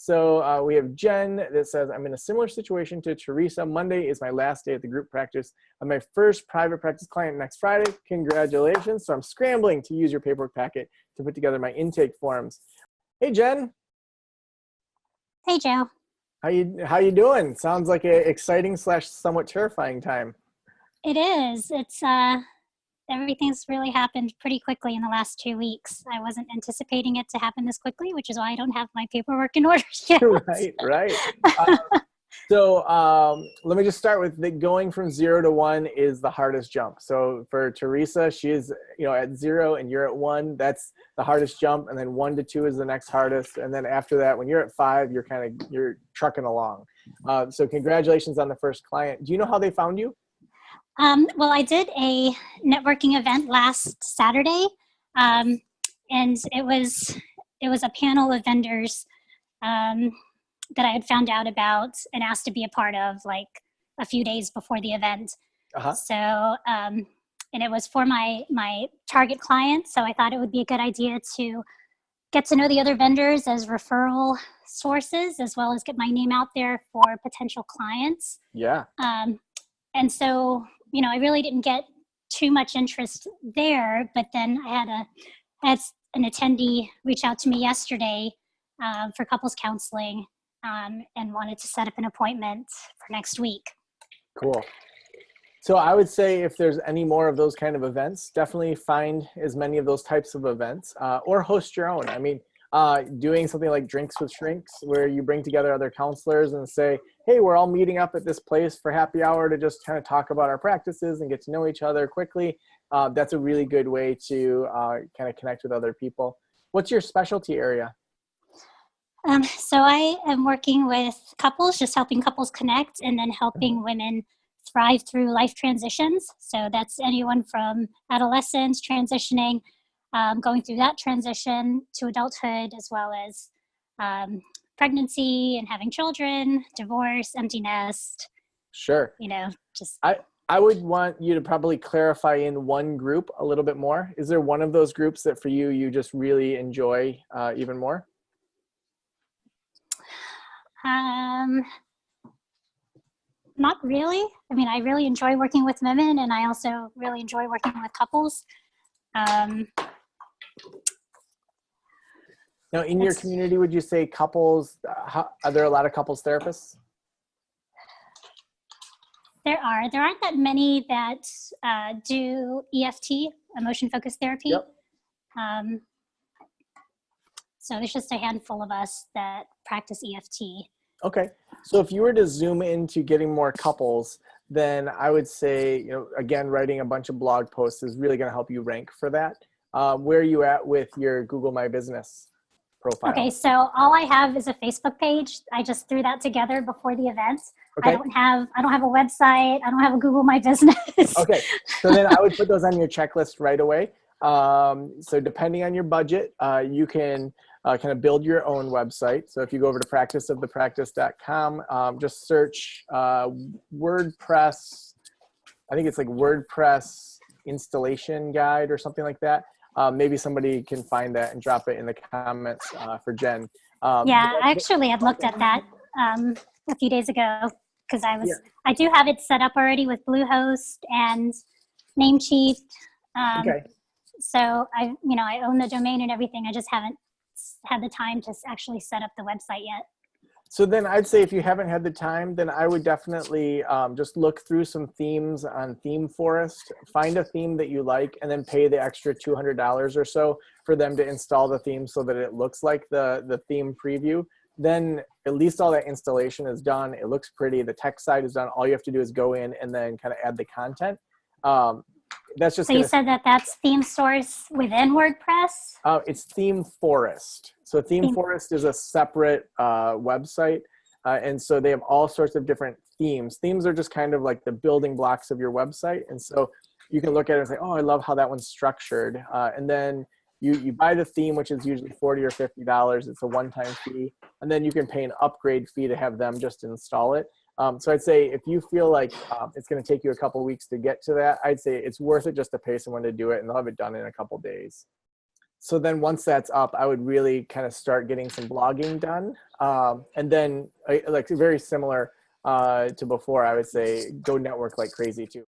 So we have Jen that says, I'm in a similar situation to Teresa. Monday is my last day at the group practice of my first private practice client next Friday. Congratulations. So I'm scrambling to use your paperwork packet to put together my intake forms. Hey, Jen. Hey, Joe. How you doing? Sounds like an exciting / somewhat terrifying time. It is. It's everything's really happened pretty quickly in the last 2 weeks. I wasn't anticipating it to happen this quickly, which is why I don't have my paperwork in order yet. Right. So let me just start with going from 0 to 1 is the hardest jump. So for Teresa, she is at 0 and you're at 1. That's the hardest jump, and then 1 to 2 is the next hardest, and then after that, when you're at 5, you're trucking along. So congratulations on the first client. Do you know how they found you? Well, I did a networking event last Saturday, and it was a panel of vendors that I had found out about and asked to be a part of like a few days before the event. So, and it was for my target clients. So I thought it would be a good idea to get to know the other vendors as referral sources, as well as get my name out there for potential clients. Yeah. And so, I really didn't get too much interest there, but then I had an attendee reach out to me yesterday for couples counseling and wanted to set up an appointment for next week. Cool. So I would say if there's any more of those kind of events, definitely find as many of those types of events or host your own. I mean, doing something like Drinks with Shrinks, where you bring together other counselors and say, hey, we're all meeting up at this place for happy hour to just kind of talk about our practices and get to know each other quickly. That's a really good way to kind of connect with other people. What's your specialty area? So I am working with couples, just helping couples connect and then helping women thrive through life transitions. So that's anyone from adolescence, transitioning, going through that transition to adulthood, as well as pregnancy and having children, divorce, empty nest. Sure. Just. I would want you to probably clarify in one group a little bit more. Is there one of those groups that for you just really enjoy even more? Not really. I mean, I really enjoy working with women, and I also really enjoy working with couples. Now, in your community, would you say couples, are there a lot of couples therapists? There aren't that many that do EFT, emotion-focused therapy. Yep. So there's just a handful of us that practice EFT. Okay. So if you were to zoom into getting more couples, then I would say, again, writing a bunch of blog posts is really going to help you rank for that. Where are you at with your Google My Business profile? Okay, so all I have is a Facebook page. I just threw that together before the event. Okay. I don't have a website. I don't have a Google My Business. Okay, so then I would put those on your checklist right away. So depending on your budget, you can kind of build your own website. So if you go over to practiceofthepractice.com, just search WordPress. I think it's like WordPress installation guide or something like that. Maybe somebody can find that and drop it in the comments for Jen. Yeah, actually, I've looked at that a few days ago because I do have it set up already with Bluehost and Namecheap. Okay. So I own the domain and everything. I just haven't had the time to actually set up the website yet. So then I'd say if you haven't had the time, then I would definitely just look through some themes on Theme Forest, find a theme that you like, and then pay the extra $200 or so for them to install the theme so that it looks like the theme preview. Then at least all that installation is done. It looks pretty. The text side is done. All you have to do is go in and then kind of add the content. That's just. So you said that's theme source within WordPress? It's Theme Forest. So Theme Forest is a separate website. And so they have all sorts of different themes. Themes are just kind of like the building blocks of your website. And so you can look at it and say, oh, I love how that one's structured. And then you buy the theme, which is usually $40 or $50. It's a one-time fee. And then you can pay an upgrade fee to have them just install it. So I'd say if you feel like it's going to take you a couple weeks to get to that, I'd say it's worth it just to pay someone to do it, and they'll have it done in a couple days. So then once that's up, I would really kind of start getting some blogging done. And then like very similar to before, I would say go network like crazy too.